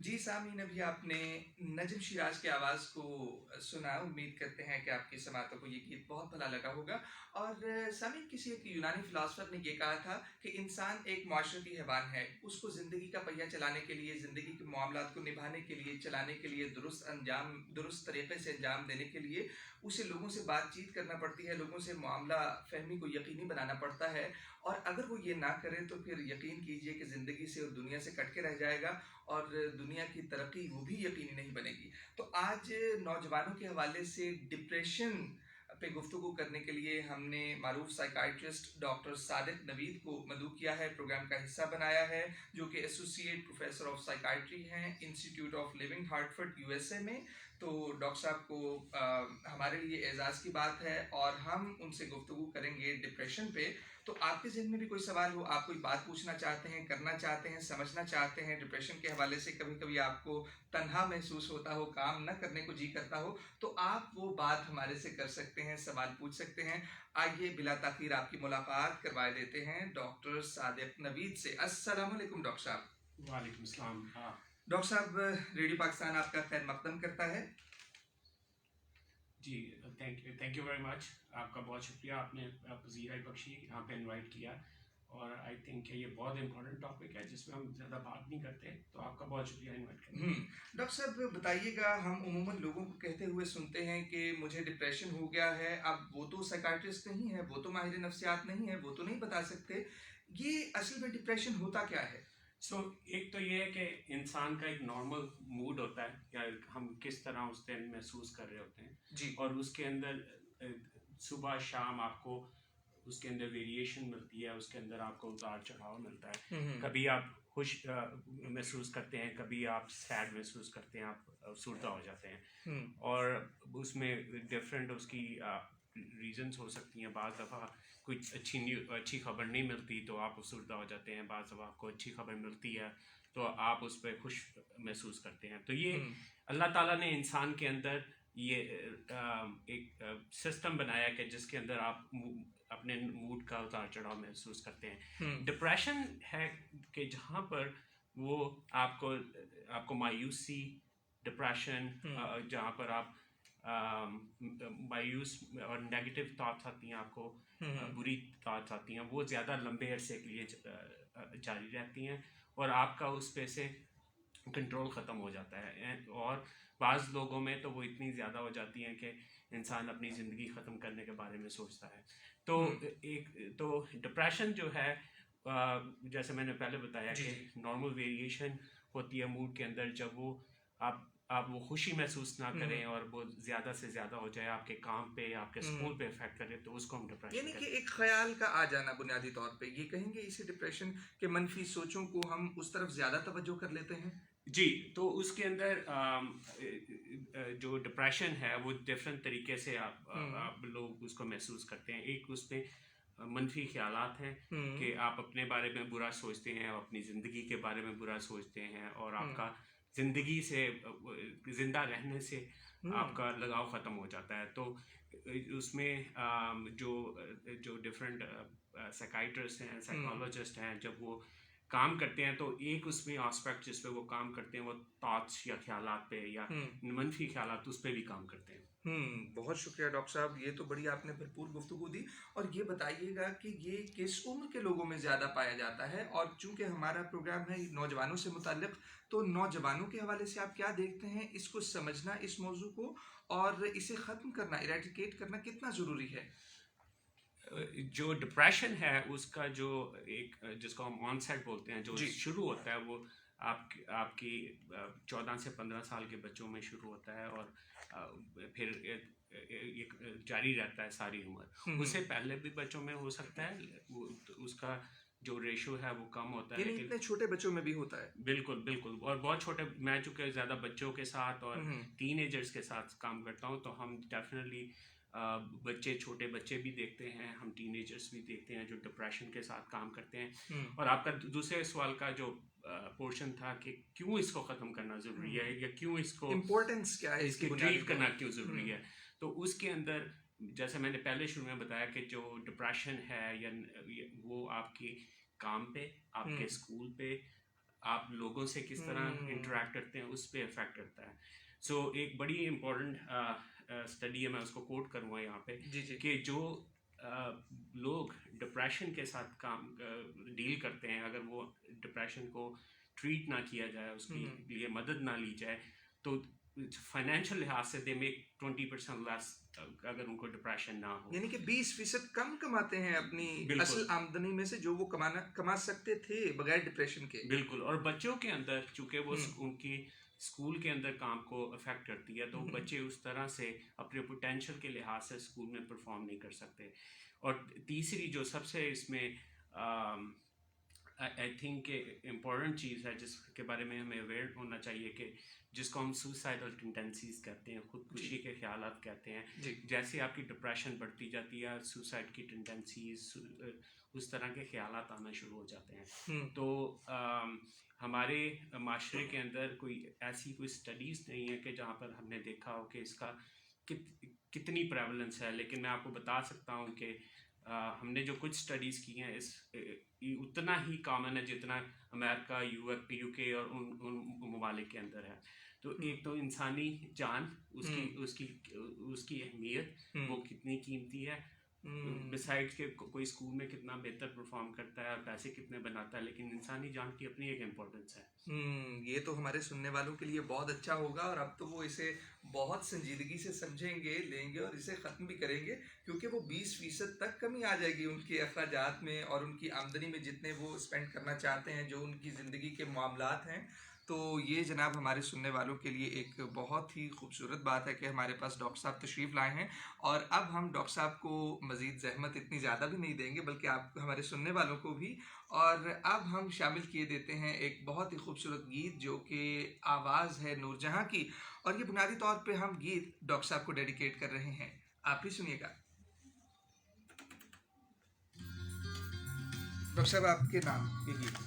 جی سامعین، ابھی آپ نے نجم شیراز کی آواز کو سنا. امید کرتے ہیں کہ آپ کی سماعتوں کو یہ گیت بہت بھلا لگا ہوگا. اور سامعین، کسی ایک یونانی فلاسفر نے یہ کہا تھا کہ انسان ایک معاشرتی حیوان ہے. اس کو زندگی کا پہیہ چلانے کے لیے، زندگی کے معاملات کو نبھانے کے لیے، چلانے کے لیے، درست طریقے سے انجام دینے کے لیے اسے لوگوں سے بات چیت کرنا پڑتی ہے، لوگوں سے معاملہ فہمی کو یقینی بنانا پڑتا ہے. اور اگر وہ یہ نہ کرے تو پھر یقین کیجئے کہ زندگی سے اور دنیا سے کٹ کے رہ جائے گا، اور دنیا کی ترقی وہ بھی یقینی نہیں بنے گی. تو آج نوجوانوں کے حوالے سے ڈپریشن پہ گفتگو کرنے کے لیے ہم نے معروف سائیکائٹرسٹ ڈاکٹر صادق نوید کو مدعو کیا ہے، پروگرام کا حصہ بنایا ہے، جو کہ ایسوسیٹ پروفیسر آف سائیکائٹری ہیں انسٹیٹیوٹ آف لیونگ ہارٹفورڈ USA میں. تو ڈاکٹر صاحب کو ہمارے لیے اعزاز کی بات ہے، اور ہم ان سے گفتگو کریں گے ڈپریشن پہ. تو آپ کے ذہن میں بھی کوئی سوال ہو، آپ کوئی بات پوچھنا چاہتے ہیں، کرنا چاہتے ہیں، سمجھنا چاہتے ہیں ڈپریشن کے حوالے سے، کبھی کبھی آپ کو تنہا محسوس ہوتا ہو، کام نہ کرنے کو جی کرتا ہو، تو آپ وہ بات ہمارے سے کر سکتے ہیں، سوال پوچھ سکتے ہیں. آئیے بلا تاخیر آپ کی ملاقات کروائے دیتے ہیں ڈاکٹر صادق نوید سے. السلام علیکم ڈاکٹر صاحب. وعلیکم السلام. ڈاکٹر صاحب، ریڈیو پاکستان آپ کا خیر مقدم کرتا ہے. جی تھینک یو ویری مچ. آپ کا بہت شکریہ، آپ نے پذیرائی بخشی، یہاں پہ انوائٹ کیا. اور آئی تھنک کہ یہ بہت امپورٹنٹ ٹاپک ہے جس میں ہم زیادہ بات نہیں کرتے، تو آپ کا بہت شکریہ انوائٹ کرنے. ڈاکٹر صاحب بتائیے گا، ہم عموماً لوگوں کو کہتے ہوئے سنتے ہیں کہ مجھے ڈپریشن ہو گیا ہے. اب وہ تو سائیکائٹرسٹ نہیں ہے، وہ تو ماہر نفسیات نہیں ہے، وہ تو نہیں بتا سکتے یہ اصل میں ڈپریشن ہوتا کیا ہے. ایک تو یہ ہے کہ انسان کا ایک نارمل موڈ ہوتا ہے، یا ہم کس طرح اس دن محسوس کر رہے ہوتے ہیں جی. اور اس کے اندر صبح شام آپ کو اس کے اندر ویریشن ملتی ہے، اس کے اندر آپ کو اتار چڑھاؤ ملتا ہے. کبھی آپ خوش محسوس کرتے ہیں، کبھی آپ سیڈ محسوس کرتے ہیں، آپ افسردہ ہو جاتے ہیں. اور اس میں ڈفرینٹ اس کی ریزنس ہو سکتی ہیں. بعض دفعہ کچھ اچھی خبر نہیں ملتی تو آپ افسردہ ہو جاتے ہیں، بعض دفعہ آپ کو اچھی خبر ملتی ہے تو آپ اس پہ خوش محسوس کرتے ہیں. تو یہ اللہ تعالیٰ نے انسان کے اندر یہ ایک سسٹم بنایا کہ جس کے اندر آپ اپنے موڈ کا اتار چڑھاؤ محسوس کرتے ہیں. ڈپریشن ہے کہ جہاں پر وہ آپ کو مایوسی، ڈپریشن، جہاں پر آپ مایوس اور نیگیٹو تھاٹس آتی ہیں، آپ کو بری تھاٹس آتی ہیں، وہ زیادہ لمبے عرصے کے لیے جاری رہتی ہیں اور آپ کا اس پہ سے کنٹرول ختم ہو جاتا ہے. اور بعض لوگوں میں تو وہ اتنی زیادہ ہو جاتی ہیں کہ انسان اپنی زندگی ختم کرنے کے بارے میں سوچتا ہے. تو ڈپریشن جو ہے، جیسے میں نے پہلے بتایا کہ نارمل ویریشن ہوتی ہے موڈ کے اندر، جب وہ آپ وہ خوشی محسوس نہ کریں اور وہ زیادہ سے زیادہ ہو جائے، آپ کے کام پہ، آپ کے اسکول پہ افیکٹ کرے، تو اس کو ہم ڈپریشن یعنی کہ ایک خیال کا آ جانا بنیادی طور پہ یہ کہیں گے اسے ڈپریشن، کہ منفی سوچوں کو ہم اس طرف زیادہ توجہ کر لیتے ہیں. جی. تو اس کے اندر جو ڈپریشن ہے وہ ڈفرینٹ طریقے سے آپ لوگ اس کو محسوس کرتے ہیں. ایک اس پہ منفی خیالات ہیں کہ آپ اپنے بارے میں برا سوچتے ہیں، اپنی زندگی کے بارے میں برا سوچتے ہیں، اور آپ کا زندگی سے، زندہ رہنے سے آپ کا لگاؤ ختم ہو جاتا ہے. تو اس میں جو ڈفرینٹ سائیکائٹرسٹ ہیں، سائیکالوجسٹ ہیں، جب وہ کام کرتے ہیں تو ایک اس میں آسپیکٹ جس پہ وہ کام کرتے ہیں وہ تھاٹس یا خیالات پہ، یا منفی خیالات، اس پہ بھی کام کرتے ہیں. بہت شکریہ ڈاکٹر صاحب، یہ تو بڑی آپ نے بھرپور گفتگو دی. اور یہ بتائیے گا کہ یہ کس عمر کے لوگوں میں زیادہ پایا جاتا ہے، اور چونکہ ہمارا پروگرام ہے نوجوانوں سے متعلق، تو نوجوانوں کے حوالے سے آپ کیا دیکھتے ہیں، اس کو سمجھنا، اس موضوع کو، اور اسے ختم کرنا، ایریڈیکیٹ کرنا کتنا ضروری ہے. جو ڈپریشن ہے اس کا جو ایک جس کو ہم آن سیٹ بولتے ہیں، جو شروع ہوتا ہے، وہ آپ کی 14 سے 15 سال کے بچوں میں شروع ہوتا ہے، اور پھر جاری رہتا ہے ساری عمر. اس سے پہلے بھی بچوں میں ہو سکتا ہے، اس کا جو ریشو ہے وہ کم ہوتا ہے، لیکن اتنے چھوٹے بچوں میں بھی ہوتا ہے. بالکل بالکل. اور بہت چھوٹے، میں چونکہ زیادہ بچوں کے ساتھ اور ٹین ایجرس کے ساتھ کام کرتا ہوں، تو ہم ڈیفینیٹلی چھوٹے بچے بھی دیکھتے ہیں، ہم ٹین ایجرس بھی دیکھتے ہیں جو ڈپریشن کے ساتھ کام کرتے ہیں. اور آپ کا دوسرے سوال کا جو پورشن تھا کہ کیوں اس کو ختم کرنا ضروری ہے، یا کیوں اس کو امپورٹنس کیا ہے، اس کی ٹریٹ کرنا کیوں ضروری ہے، تو اس کے اندر جیسے میں نے پہلے شروع میں بتایا کہ جو ڈپریشن ہے، یا وہ آپ کے کام پہ، آپ کے اسکول پہ، آپ لوگوں سے کس طرح انٹریکٹ کرتے ہیں اس پہ افیکٹ کرتا ہے. سو ایک بڑی امپورٹنٹ اسٹڈی ہے, میں اس کو کوٹ کروں گا یہاں پہ, کہ جو لوگ ڈپریشن کے ساتھ کام ڈیل کرتے ہیں, اگر وہ ڈپریشن کو ٹریٹ نہ کیا جائے, اس کے لیے مدد نہ لی جائے, تو فائنینشیل لحاظ سے دے میک 20% لیس اگر ان کو ڈپریشن نہ ہو. یعنی کہ 20% کم کماتے ہیں اپنی اصل آمدنی میں سے جو وہ کما سکتے تھے بغیر ڈپریشن کے. بالکل. اور بچوں کے اندر چونکہ وہ ان کی اسکول کے اندر کام کو افیکٹ کرتی ہے, تو بچے اس طرح سے اپنے پوٹینشیل کے لحاظ سے اسکول میں پرفارم نہیں کر سکتے. اور تیسری جو سب سے اس میں آئی تھنک کہ امپورٹنٹ چیز ہے جس کے بارے میں ہمیں اویئر ہونا چاہیے, کہ جس کو ہم سوسائڈل ٹینڈنسیز کہتے ہیں, خودکشی کے خیالات کہتے ہیں. جیسے آپ کی ڈپریشن بڑھتی جاتی ہے, سوسائڈ کی ٹینڈنسیز, اس طرح کے خیالات آنا شروع ہو جاتے ہیں. تو ہمارے معاشرے کے اندر ایسی کوئی اسٹڈیز نہیں ہے کہ جہاں پر ہم نے دیکھا ہو کہ اس کا کتنی پریولنس ہے, لیکن میں آپ کو بتا سکتا ہوں کہ ہم نے جو کچھ اسٹڈیز کی ہیں اتنا ہی کامن ہے جتنا امریکہ, یو کے اور ان ممالک کے اندر ہے. تو ایک تو انسانی جان, اس کی اہمیت وہ کتنی قیمتی ہے, بسائڈ کہ کوئی اسکول میں کتنا بہتر پرفارم کرتا ہے, پیسے کتنے بناتا ہے, لیکن انسانی جان کی اپنی ایک امپورٹنس ہے. یہ تو ہمارے سننے والوں کے لیے بہت اچھا ہوگا, اور اب تو وہ اسے بہت سنجیدگی سے سمجھیں گے, لیں گے اور اسے ختم بھی کریں گے, کیونکہ وہ 20% تک کمی آ جائے گی ان کے اخراجات میں اور ان کی آمدنی میں جتنے وہ اسپینڈ کرنا چاہتے ہیں, جو ان کی زندگی کے معاملات ہیں. تو یہ جناب ہمارے سننے والوں کے لیے ایک بہت ہی خوبصورت بات ہے کہ ہمارے پاس ڈاکٹر صاحب تشریف لائے ہیں, اور اب ہم ڈاکٹر صاحب کو مزید زحمت اتنی زیادہ بھی نہیں دیں گے, بلکہ آپ ہمارے سننے والوں کو بھی. اور اب ہم شامل کیے دیتے ہیں ایک بہت ہی خوبصورت گیت جو کہ آواز ہے نور جہاں کی, اور یہ بنیادی طور پہ ہم گیت ڈاکٹر صاحب کو ڈیڈیکیٹ کر رہے ہیں. آپ بھی سنیے گا. ڈاکٹر صاحب آپ کے نام یہ گیت